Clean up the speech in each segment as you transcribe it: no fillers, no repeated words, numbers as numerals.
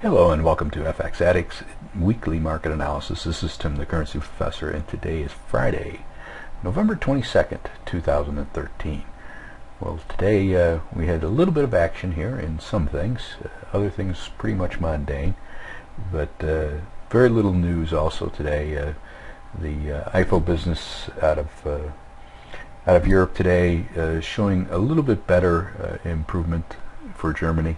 Hello and welcome to FX Addicts Weekly Market Analysis. This is Tim, the Currency Professor, and today is Friday, November 22nd, 2013. Well, today we had a little bit of action here in some things, other things pretty much mundane, but very little news also today. The IFO business out of Europe today showing a little bit better improvement for Germany.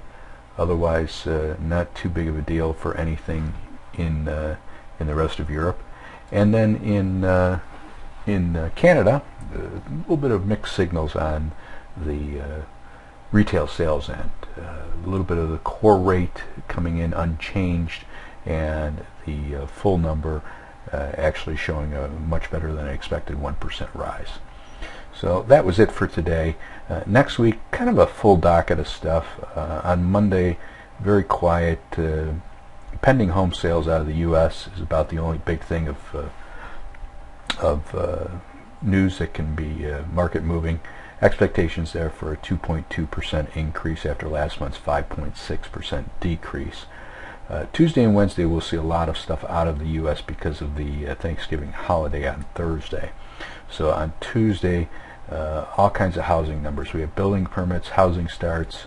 Otherwise, not too big of a deal for anything in the rest of Europe. And then in Canada, a little bit of mixed signals on the retail sales end. A little bit of the core rate coming in unchanged, and the full number actually showing a much better than expected 1% rise. So that was it for today. Next week, kind of a full docket of stuff. On Monday, very quiet. Pending home sales out of the U.S. is about the only big thing of news that can be market moving. Expectations there for a 2.2% increase after last month's 5.6% decrease. Tuesday and Wednesday, we'll see a lot of stuff out of the U.S. because of the Thanksgiving holiday on Thursday. So on Tuesday, all kinds of housing numbers. We have building permits, housing starts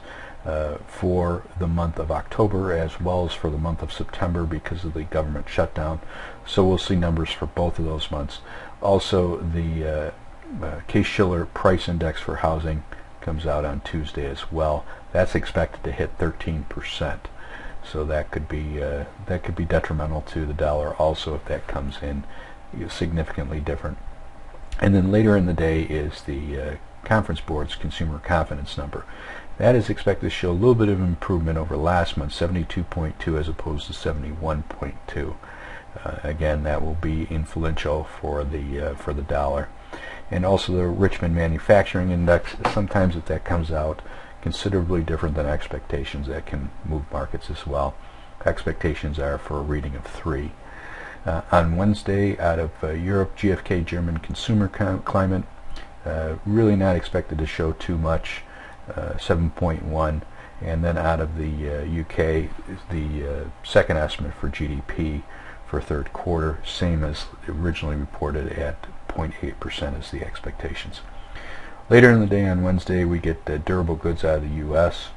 for the month of October as well as for the month of September because of the government shutdown. So we'll see numbers for both of those months. Also, the Case-Shiller price index for housing comes out on Tuesday as well. That's expected to hit 13%. So that could be detrimental to the dollar also if that comes in significantly different. And then later in the day is the Conference Board's consumer confidence number. That is expected to show a little bit of improvement over last month, 72.2 as opposed to 71.2. Again, that will be influential for the dollar. And also the Richmond Manufacturing Index. Sometimes if that comes out considerably different than expectations, that can move markets as well. Expectations are for a reading of 3. On Wednesday, out of Europe, GfK German consumer climate, really not expected to show too much, 7.1. And then out of the UK, the second estimate for GDP for third quarter, same as originally reported at 0.8% as the expectations. Later in the day on Wednesday, we get durable goods out of the U.S.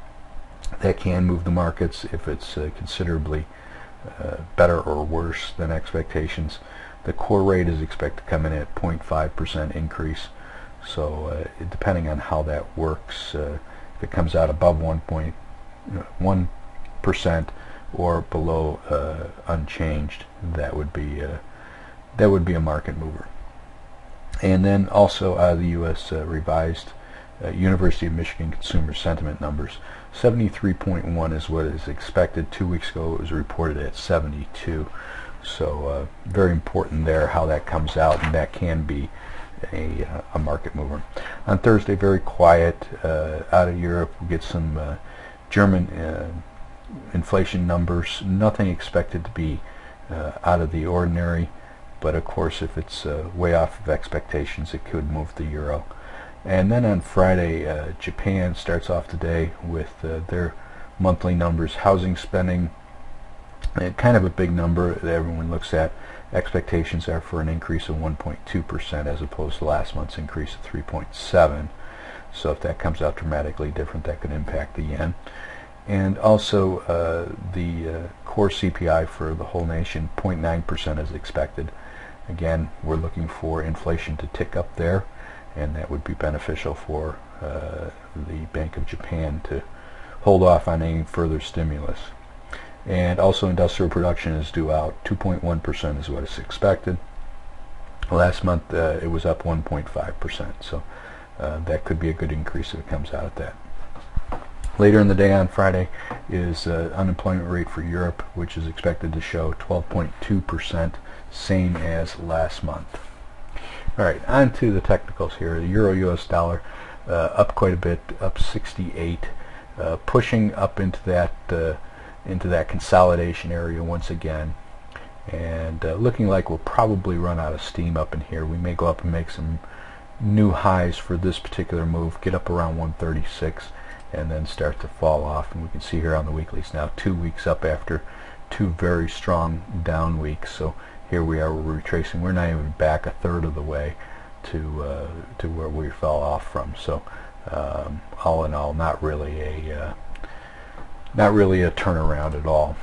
That can move the markets if it's considerably better or worse than expectations. The core rate is expected to come in at 0.5% increase. So depending on how that works, if it comes out above 1% or below unchanged, that would be a market mover. And then also out of the U.S. Revised University of Michigan consumer sentiment numbers. 73.1 is what is expected. 2 weeks ago it was reported at 72. So very important there how that comes out, and that can be a market mover. On Thursday, very quiet out of Europe. We get some German inflation numbers. Nothing expected to be out of the ordinary, but of course if it's way off of expectations, it could move the euro. And then on Friday, Japan starts off the day with their monthly numbers. Housing spending, kind of a big number that everyone looks at. Expectations are for an increase of 1.2% as opposed to last month's increase of 3.7. So if that comes out dramatically different, that could impact the yen. And also the core CPI for the whole nation, 0.9% as expected. Again, we're looking for inflation to tick up there, and that would be beneficial for the Bank of Japan to hold off on any further stimulus. And also industrial production is due out. 2.1% is what is expected. Last month it was up 1.5%, so that could be a good increase if it comes out at that. Later in the day on Friday is unemployment rate for Europe, which is expected to show 12.2%, same as last month. All right, on to the technicals here. The euro-US dollar up quite a bit, up 68, pushing up into that consolidation area once again, and looking like we'll probably run out of steam up in here. We may go up and make some new highs for this particular move, get up around 136, and then start to fall off. And we can see here on the weeklies now 2 weeks up after 2 very strong down weeks. So here we are, we're retracing. We're not even back a third of the way to where we fell off from. So all in all, not really a turnaround at all.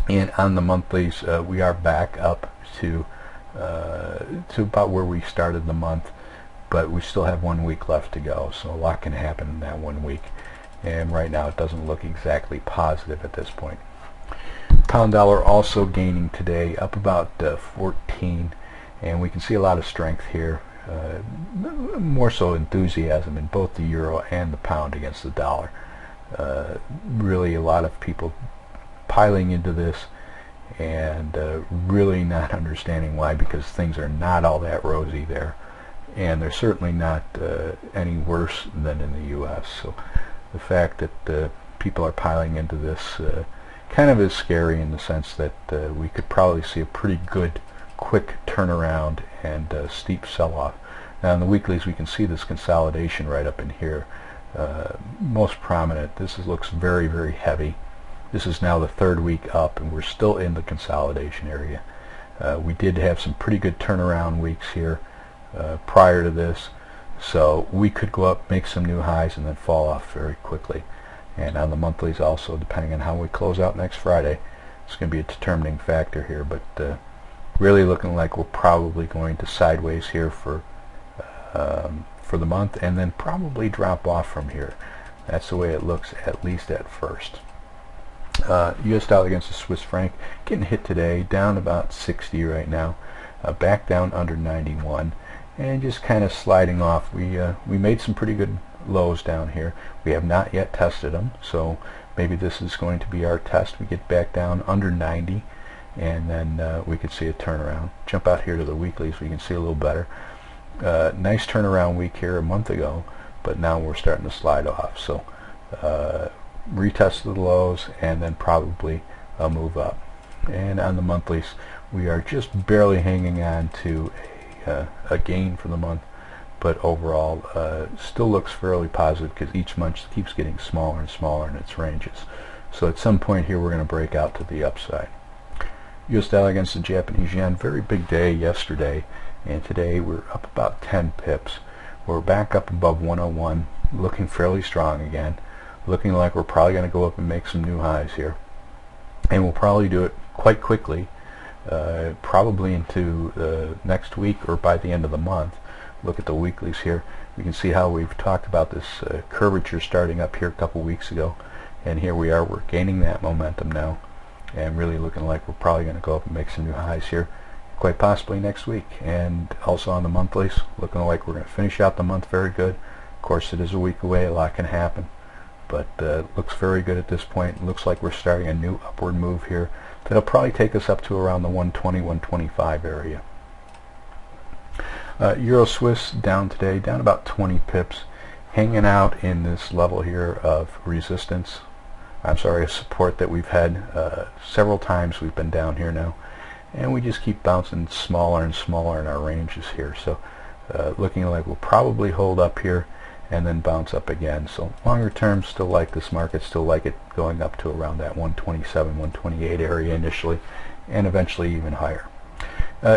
And on the monthlies, we are back up to about where we started the month, but we still have 1 week left to go, so a lot can happen in that 1 week, and right now it doesn't look exactly positive at this point. Pound dollar also gaining today, up about 14, and we can see a lot of strength here, more so enthusiasm in both the euro and the pound against the dollar. Really a lot of people piling into this, and really not understanding why, because things are not all that rosy there, and they're certainly not any worse than in the US. So the fact that people are piling into this kind of is scary, in the sense that we could probably see a pretty good quick turnaround and steep sell-off. Now in the weeklies we can see this consolidation right up in here, most prominent. This looks very, very heavy. This is now the 3rd week up, and we're still in the consolidation area. We did have some pretty good turnaround weeks here prior to this, so we could go up, make some new highs, and then fall off very quickly. And on the monthlies also, depending on how we close out next Friday, it's going to be a determining factor here, but really looking like we're probably going to sideways here for the month, and then probably drop off from here. That's the way it looks, at least at first. US dollar against the Swiss franc getting hit today, down about 60 right now, back down under 91, and just kind of sliding off. We made some pretty good lows down here. We have not yet tested them, so maybe this is going to be our test. We get back down under 90, and then we could see a turnaround. Jump out here to the weeklies, we can see a little better. Nice turnaround week here a month ago, but now we're starting to slide off. So retest the lows, and then probably a move up. And on the monthlies, we are just barely hanging on to a gain for the month, but overall still looks fairly positive, because each month keeps getting smaller and smaller in its ranges. So at some point here we're going to break out to the upside. US dollar against the Japanese yen, very big day yesterday, and today we're up about 10 pips. We're back up above 101, looking fairly strong again, looking like we're probably going to go up and make some new highs here, and we'll probably do it quite quickly, probably into next week or by the end of the month. Look at the weeklies here. We can see how we've talked about this curvature starting up here a couple weeks ago, and here we are, we're gaining that momentum now, and really looking like we're probably going to go up and make some new highs here, quite possibly next week. And also on the monthlies, looking like we're going to finish out the month very good. Of course, it is a week away, a lot can happen, but looks very good at this point. Looks like we're starting a new upward move here that'll probably take us up to around the 120, 125 area. Euro Swiss down today, down about 20 pips, hanging out in this level here of resistance. I'm sorry, of support that we've had several times. We've been down here now, and we just keep bouncing smaller and smaller in our ranges here. So looking like we'll probably hold up here and then bounce up again. So longer term, still like this market, still like it going up to around that 127, 128 area initially, and eventually even higher.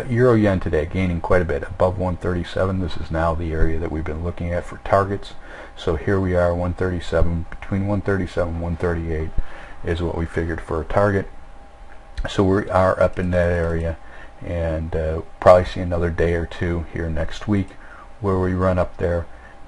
Euro yen today gaining quite a bit, above 137. This is now the area that we've been looking at for targets. So here we are, 137, between 137 and 138 is what we figured for a target. So we are up in that area, and probably see another day or two here next week where we run up there,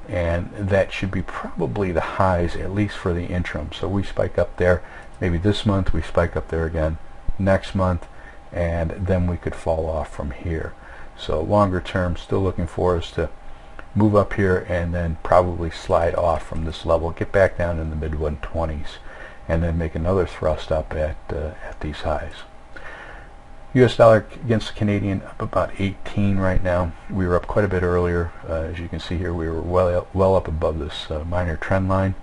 and that should be probably the highs, at least for the interim. So we spike up there, maybe this month we spike up there again next month, and then we could fall off from here. So longer term, still looking for us to move up here and then probably slide off from this level, get back down in the mid 120s, and then make another thrust up at these highs. US dollar against the Canadian up about 18 right now. We were up quite a bit earlier. As you can see here, we were well up above this minor trend line,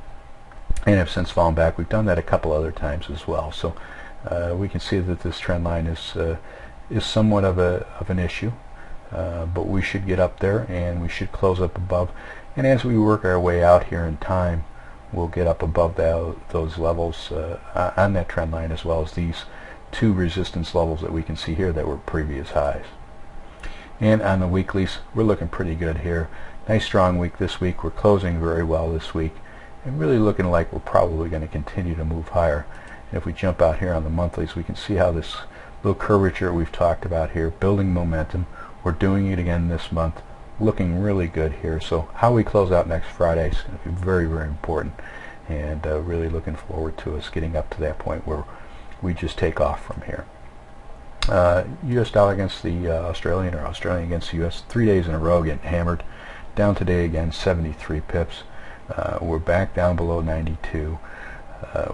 and have since fallen back. We've done that a couple other times as well. So we can see that this trend line is somewhat of an issue, but we should get up there, and we should close up above. And as we work our way out here in time, we'll get up above those levels on that trend line, as well as these two resistance levels that we can see here that were previous highs. And on the weeklies, we're looking pretty good here. Nice strong week this week. We're closing very well this week, and really looking like we're probably going to continue to move higher. And if we jump out here on the monthlies, we can see how this little curvature we've talked about here, building momentum. We're doing it again this month, looking really good here. So how we close out next Friday is going to be very, very important, and really looking forward to us getting up to that point where we just take off from here. U.S. dollar against the Australian, or Australian against the U.S., 3 days in a row getting hammered. Down today again, 73 pips. We're back down below 92.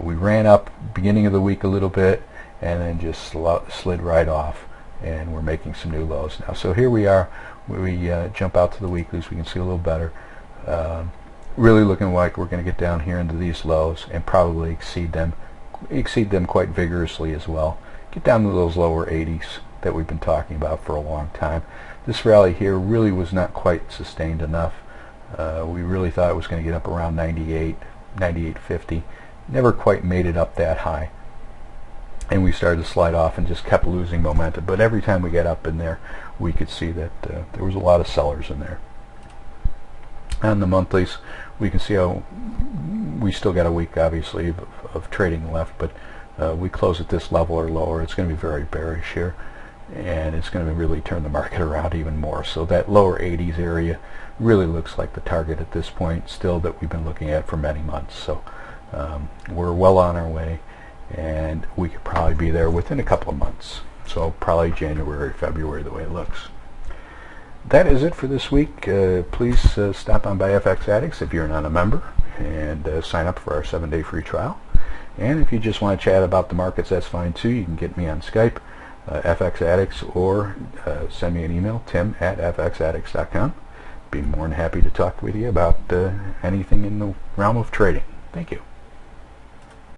We ran up beginning of the week a little bit, and then just slid right off, and we're making some new lows now. So here we are. We jump out to the weeklies. We can see a little better. Really looking like we're going to get down here into these lows and probably exceed them quite vigorously as well. Get down to those lower 80s that we've been talking about for a long time. This rally here really was not quite sustained enough. We really thought it was going to get up around 98, 98.50. Never quite made it up that high, and we started to slide off and just kept losing momentum. But every time we got up in there, we could see that there was a lot of sellers in there. On the monthlies, we can see how we still got a week, obviously, of trading left, but we close at this level or lower. It's going to be very bearish here, and it's going to really turn the market around even more. So that lower 80s area really looks like the target at this point still that we've been looking at for many months. So we're well on our way, and we could probably be there within a couple of months. So probably January, February, the way it looks. That is it for this week. Please stop on by FX Addicts if you're not a member, and sign up for our 7-day free trial. And if you just want to chat about the markets, that's fine too. You can get me on Skype, FX Addicts, or send me an email, tim@fxaddicts.com. Be more than happy to talk with you about anything in the realm of trading. Thank you.